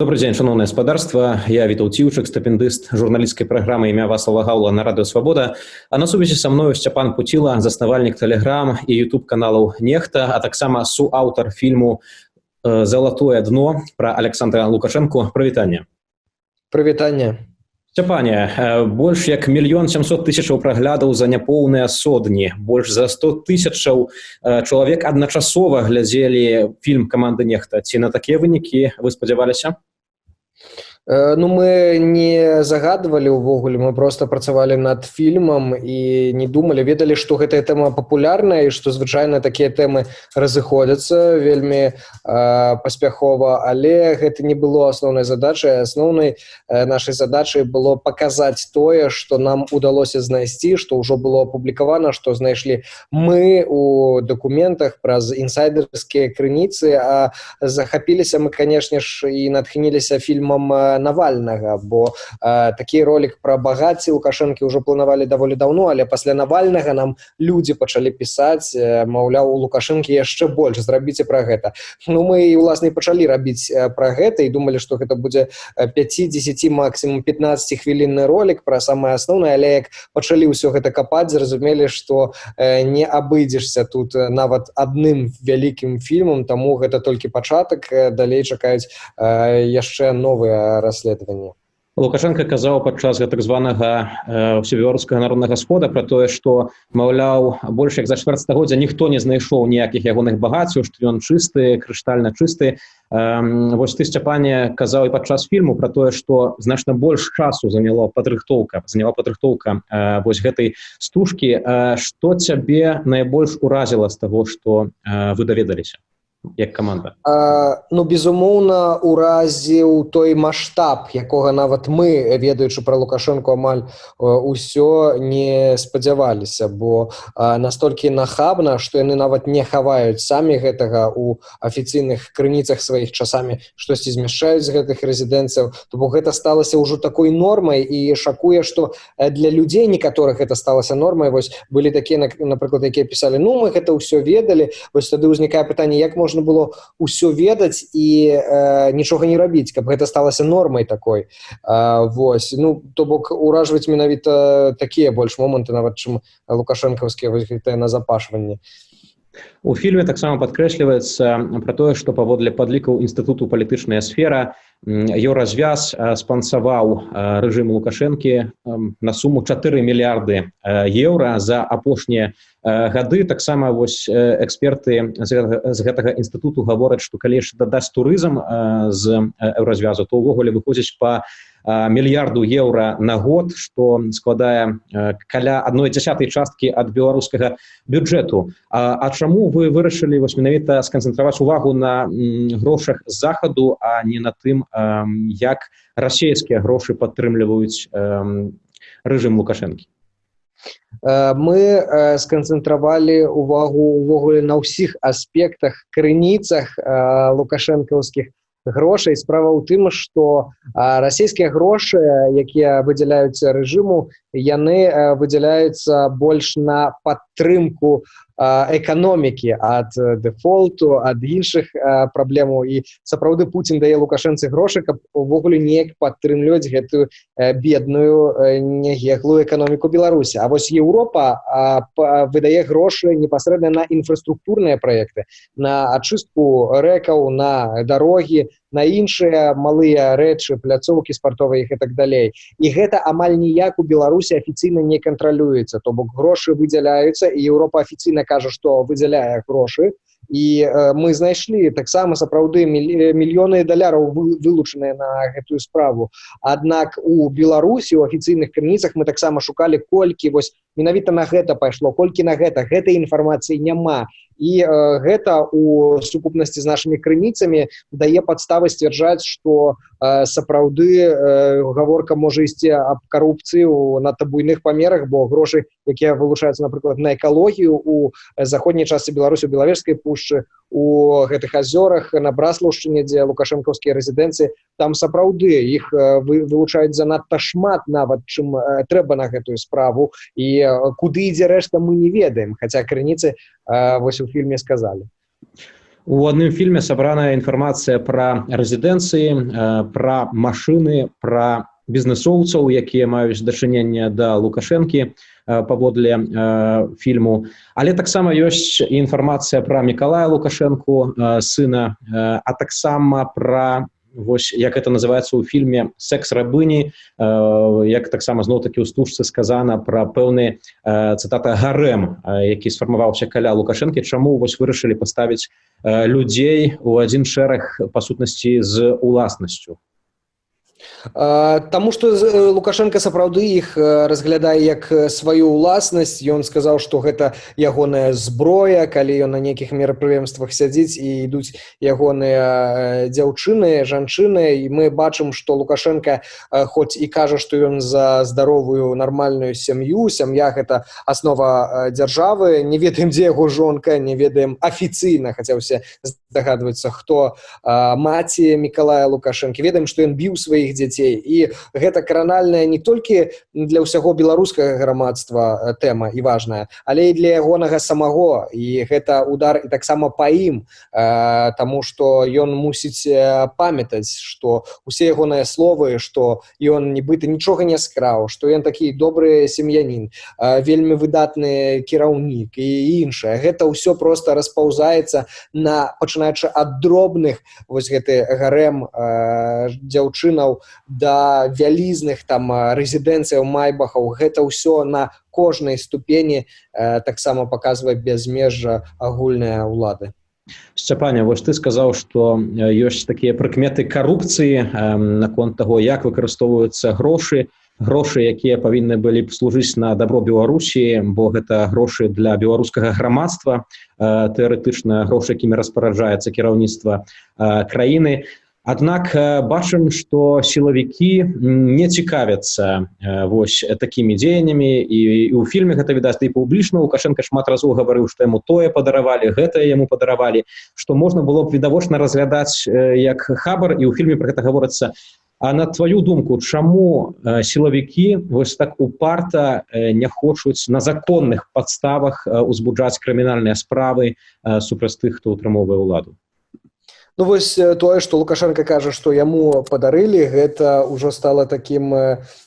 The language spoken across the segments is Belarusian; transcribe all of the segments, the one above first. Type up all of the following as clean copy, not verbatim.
Добрый день, шановное господарство. Я Вітаў Ціўчык, стыпендыст журналістскай праграмы «Імя Вацлава Гаўла» на радыё «Свабода». А на сувязі са мною Сцяпан Пуціла, заснавальнік Тэлеграм і ютуб-каналаў «Нехта», а таксама суаўтар фільму «Залатое дно» пра Александра Лукашэнку. Прывітанне. Прывітанне. Сцяпане, больш як 1 700 000 праглядаў за няпоўныя сотні, больш за 100 000 чалавек адначасова глядзелі фільм «Каманды Нехта». Ці на такія вынікі вы спадзяваліся? Ну, мы не загадвалі ўвогуле, мы просто працавалі над фільмам і не думалі, ведалі, што гэтая тэма папулярная і што звычайна такія тэмы разыходзяцца вельмі паспяхова, але гэта не было асноўнай задачай. Асноўнай нашай задачай было паказаць тое, што нам удалося знайсці, што ўжо было апублікавана, што знайшлі мы у дакументах праз інсайдерскія крыніцы, а захапіліся мы, канешне ж, і натхніліся фільмам Навальнага, бо такі ролик пра багацце Лукашэнкі ўжо планавалі даволі даўно, але пасля Навальнага нам людзі пачалі пісаць, маўляў, у Лукашэнкі яшчэ больш, зрабіце пра гэта. Ну, мы, уласна, і пачалі рабіць пра гэта і думалі, што гэта будзе 5-10, максімум 15-хвілінны ролик пра самае асноўнае, але як пачалі ўсё гэта капаць, зразумелі, што не абыдзешся тут нават адным вялікім фільмам, таму гэта толькі пачатак, далей чакаюць яшчэ новыя расследаванне. Лукашенко казаў падчас так званага ўсебеларускага народнага схода пра тое, што, маўляў, больш як за чвэрць стагоддзя ніхто не знайшоў ніякіх ягоных багаццяў, што ён чысты, крыштальна чысты. Вось ты, Сцяпане, казаў і падчас фільму пра тое, што значна больш часу заняла падрыхтоўка вось гэтай стужкі. Што цябе найбольш уразіла з таго, што вы даведаліся як каманда? Ну, безумоўна, уразіў той маштаб, якога нават мы, ведаючы пра Лукашэнку, амаль усё не спадзяваліся, бо настолькі нахабна, што яны нават не хаваюць самі гэтага ў афіцыйных крыніцах сваіх, часамі штосьці змяшчаюць з гэтых рэзідэнцыяў, то бок гэта сталася ўжо такой нормай і шакуе, што для людзей некаторых гэта сталася нормай. Вось былі такія, напрыклад, якія пісалі, ну, мы гэта ўсё ведалі, вось тады ўзнікае пытанне, як можна было ўсё ведаць і нічога не рабіць, каб гэта сталася нормай такой. Вось, ну, то бок уражваць менавіта такія больш моманты, нават чым лукашэнкаўскія вось гэтыя назапашванні. У фільме таксама падкрэсліваецца пра тое, што паводле падлікаў інстытуту «Палітычная сфера» Еўразвяз спансаваў рэжым Лукашэнкі на суму 4 мільярды еўра за апошнія гады. Таксама вось эксперты з гэтага інстытуту гавораць, што калі яшчэ дадаць турызм з Еўразвязу, то ўвогуле выходзіць па мільярду еўра на год, што складае каля 1/10 часткі ад беларускага бюджэту. А чаму вы вырашылі вось менавіта сканцэнтраваць увагу на грошах з захаду, а не на тым, як расійскія грошы падтрымліваюць рэжым Лукашэнкі? Мы сканцэнтравалі увагу ўвогуле на ўсіх аспектах, крыніцах лукашэнкаўскіх грошай. Справа ў тым, што расійскія грошы, якія выдзяляюцца рэжыму, яны выдзяляюцца больш на падтрымку эканомікі ад дэфолту, ад іншых праблемаў. І сапраўды Пуцін дае Лукашэнцы грошы, каб увогуле неяк падтрымліваць гэтую бедную, нягеглую эканоміку Беларусі. А вось Еўропа выдае грошы непасрэдна на інфраструктурныя праекты, на ачыстку рэкаў, на дарогі, на іншыя малыя рэчы, пляцоўкі спартовыя і так далей. І гэта амаль ніяк у Беларусі афіцыйна не кантралюецца. То бок грошы выдзяляюцца, і Еўропа афіцыйна кажа, што выдзяляе грошы. І мы знайшлі таксама сапраўды мільёны даляраў вылучаныя на гэтую справу. Аднак у Беларусі, у афіцыйных крыніцах мы таксама шукалі, колькі вось менавіта на гэта пайшло, колькі на гэта. Гэтай інфармацыі няма. І гэта у сукупнасці з нашымі крыніцамі дае падставы сцвярджаць, што сапраўды гаворка можа ісці аб карупцыі ў надта буйных памерах, бо грошы, якія вылучаюцца, напрыклад, на экалогію у заходняй частцы Беларусі, у Белавежскай пушчы, у гэтых азёрах, на Браслаўшчыне, дзе лукашэнкаўскія рэзідэнцыі, там сапраўды іх вылучаюць занадта шмат нават, чым трэба на гэтую справу. І куды ідзе рэшта, мы не ведаем, хаця крыніцы вось у фільме сказалі. У адным фільме сабраная інфармацыя пра рэзідэнцыі, пра машыны, пра бізнесоўцаў, якія маюць дачыненне да Лукашэнкі паводле фільму. Але таксама ёсць інфармацыя пра Мікалая Лукашэнку, сына, а таксама пра, вось, як это называецца ў фільме, секс-рабыні, як таксама зноў-такі ў стужцы сказана пра пэўны, цытата, гарэм, які сфармаваўся каля Лукашэнкі. Чаму вось вырашылі паставіць людзей у адзін шэраг, па сутнасці, з уласнасцю? Таму што Лукашенко сапраўды іх разглядае як сваю ўласнасць. Ён сказаў, што гэта ягоная зброя, калі ён на нейкіх мерапрыемствах сядзіць і ідуць ягоныя дзяўчыны, жанчыны. І мы бачым, што Лукашенко хоць і кажа, што ён за здаровую нармальную сям'ю, сям'я гэта аснова дзяржавы, не ведаем, дзе яго жонка, не ведаем афіцыйна, хаця ўсе здагадваюцца, хто маці Мікалая Лукашэнкі. Ведаем, што ён біў сваіх дзяцей. І гэта кранальная не толькі для ўсяго беларускага грамадства тэма і важная, але і для ягонага самого. І гэта удар і таксама па ім, таму што ён мусіць памятаць, што усе ягоныя словы, што ён нібыта нічога не скраў, што ён такі добры сем'янін, вельмі выдатны кіраўнік і іншае. Гэта ўсё проста распаўзаецца пачынаючы ад дробных, вось гэты гарэм дзяўчынаў, да вялізных там рэзідэнцыяў, майбахаў. Гэта ўсё на кожнай ступені таксама паказвае бязмежжа агульнай улады. Сцяпане, вось ты сказаў, што ёсць такія прыкметы карупцыі наконт таго, як выкарыстоўваюцца грошы, якія павінны былі б служыць на дабро Беларусі, бо гэта грошы для беларускага грамадства, тэарэтычна грошы, якімі распараджаецца кіраўніцтва краіны. Аднак бачым, што сілавікі не цікавяцца вось такімі дзеяннямі, і ў фільме гэта відаць, і публічна Лукашенко шмат разоў гаварыў, што яму тое падаравалі, гэтае яму падаравалі, што можна было б відавочна разглядаць як хабар, і ў фільме пра гэта гаворыцца. А на твою думку, чаму сілавікі вось так упарта не хочуць на законных падставах узбуджаць крымінальныя справы супраць тых, хто ўтрымоўвае ўладу? Ну вось тое, што Лукашенко кажа, што яму падарылі, гэта ўжо стала такім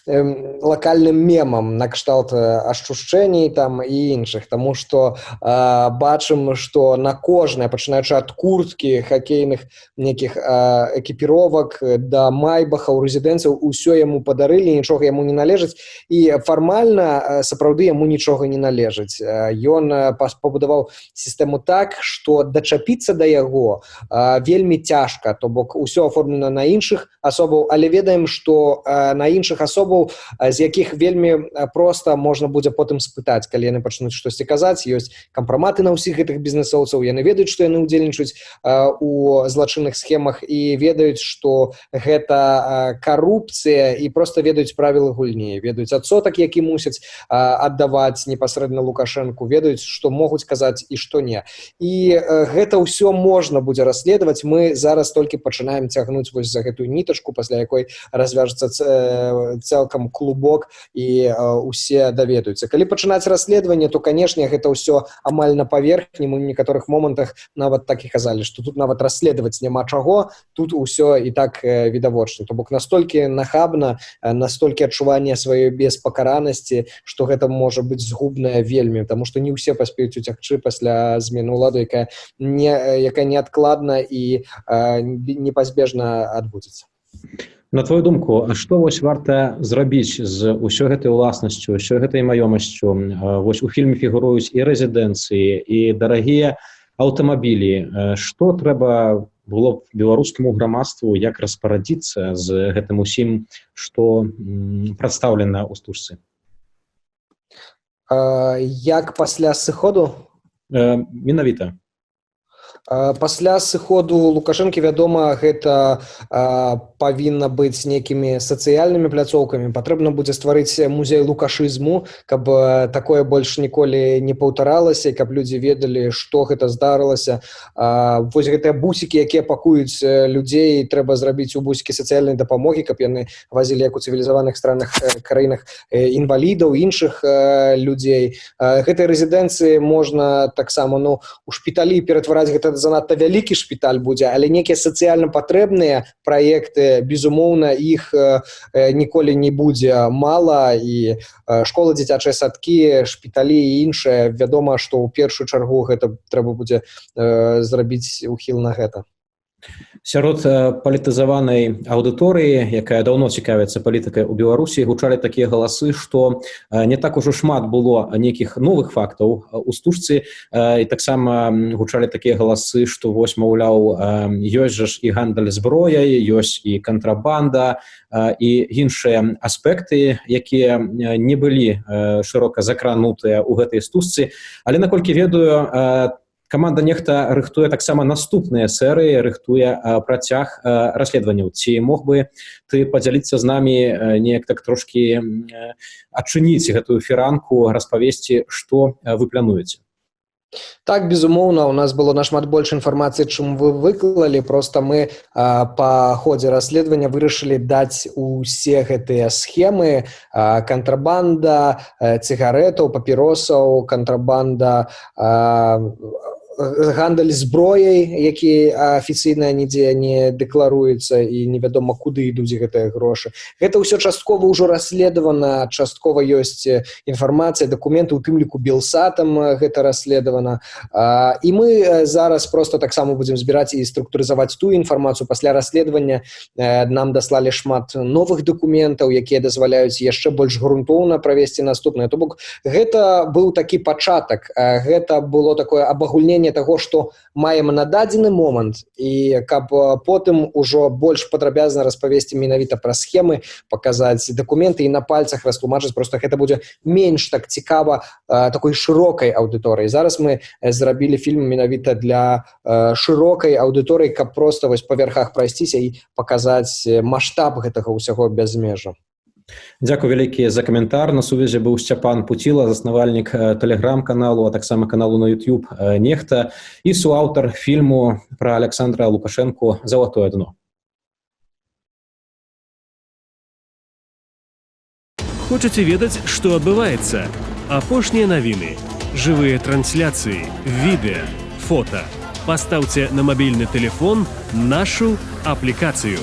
лакальным мемам накшталт ашчушчэній там і іншых, таму што бачым, што на кожнае, пачынаючы ад курткі, хакейных нейкіх экіпіровак да майбахаў, рэзідэнцыяў, усё яму падарылі, нічога яму не належыць, і фармальна сапраўды яму нічога не належыць. Ён пабудаваў сістэму так, што дачапіцца да яго вельмі цяжка, то бок усё аформлена на іншых асобаў, але ведаем, што на іншых асобаў, з якіх вельмі проста можна будзе потым спытаць, калі яны пачнуць штосьці казаць, ёсць кампраматы на ўсіх гэтых бізнесоўцаў, яны ведаюць, што яны ўдзельнічаюць у злачынных схемах і ведаюць, што гэта карупцыя, і проста ведаюць правілы гульні, ведаюць адсотак, які мусяць аддаваць непасрэдна Лукашэнку, ведаюць, што могуць казаць і што не. І гэта ўсё можна будзе расследаваць. Мы зараз толькі пачынаем цягнуць вось за гэтую нітачку, пасля якой развяжацца цалкам клубок і усе даведаюцца. Калі пачынаць расследаванне, то, канешне, гэта ўсё амаль на паверхні. Мы ў некаторых момантах нават так і казалі, што тут нават расследаваць няма чаго, тут усё і так відавочна. То бок настолькі нахабна, настолькі адчуванне сваёй беспакаранасці, што гэта можа быць згубнае вельмі, таму што не ўсе паспеюць уцякчы пасля змены ўлады, якая неадкладна і непазбежна адбудзецца. На твою думку, а што вось варта зрабіць з усёй гэтай уласнасцю, усёй гэтай маёмасцю? Вось у фільме фігуруюць і рэзідэнцыі, і дарагія аўтамабілі. Што трэба было б беларускаму грамадству, як распарадзіцца з гэтым усім, што прадстаўлена ў стужцы? Як пасля сыходу? Менавіта. Пасля сыходу Лукашэнкі, вядома, гэта павінна быць нейкімі сацыяльнымі пляцоўкамі. Патрэбна будзе стварыць музей лукашызму, каб такое больш ніколі не паўтаралася, каб людзі ведалі, што гэта здарылася. Вось гэтыя бусікі, якія пакуюць людзей, трэба зрабіць у бусікі сацыяльнай дапамогі, каб яны вазілі, як у цывілізаваных краінах, інвалідаў, іншых людзей. Гэтай рэзідэнцыі можна таксама у шпіталі ператвараць гэта занадта вялікі шпіталь будзе, але некія сацыяльна патрэбныя праекты, безумоўна, іх ніколі не будзе мала, і школы, дзіцячыя садкі, шпіталі і іншае, вядома, што ў першую чаргу гэта трэба будзе зрабіць ухіл на гэта. Сярод палітызаванай аўдыторыі, якая даўно цікавіцца палітыкай у Беларусі, гучалі такія галасы, што не так ужо шмат было нейкіх новых фактаў у стужцы, і таксама гучалі такія галасы, што вось, маўляў, ёсць жа ж і гандаль зброяй, ёсць і кантрабанда, і іншыя аспекты, якія не былі шырока закранутыя ў гэтай стужцы. Але, наколькі ведаю, каманда «Нехта» рыхтуе таксама наступныя серыі, рыхтуе працяг расследаванняў. Ці мог бы ты падзяліцца з намі, неяк так трошкі адчыніць гэтую фіранку, распавесці, што вы плануеце? Так, безумоўна, у нас было нашмат больш інфармацыі, чым вы выклалі, проста мы па ходзе расследавання вырашылі даць усе гэтыя схемы: кантрабанда цыгарэтаў, папіросаў, кантрабанда, гандаль зброяй, які афіцыйна нідзе не дэкларуецца і невядома, куды ідуць гэтыя грошы. Гэта ўсё часткова ўжо расследавана, часткова ёсць інфармацыя, дакументы, у тым ліку Белсатам гэта расследавана. І мы зараз проста таксама будзем збіраць і структурызаваць тую інфармацыю. Пасля расследавання нам даслалі шмат новых дакументаў, якія дазваляюць яшчэ больш грунтоўна правесці наступнае. То бок, гэта быў такі пачатак, гэта было такое абагульненне таго, што маем на дадзены момант, і каб потым ужо больш падрабязна распавесці менавіта пра схемы, паказаць дакументы і на пальцах растлумачыць, проста гэта будзе менш так цікава такой шырокай аўдыторыі. Зараз мы зрабілі фільм менавіта для шырокай аўдыторыі, каб проста вось па верхах прайсціся і паказаць маштаб гэтага ўсяго бязмежжа. Дзякуй вялікі за каментар. На сувязі быў Сцяпан Пуціла, заснавальнік тэлеграм-каналу, а таксама каналу на YouTube «Нехта» і суаўтар фільму пра Александра Лукашэнку «Залатое дно». Хочаце ведаць, што адбываецца? Апошнія навіны, жывыя трансляцыі, відэа, фота. Пастаўце на мабільны тэлефон нашу аплікацыю.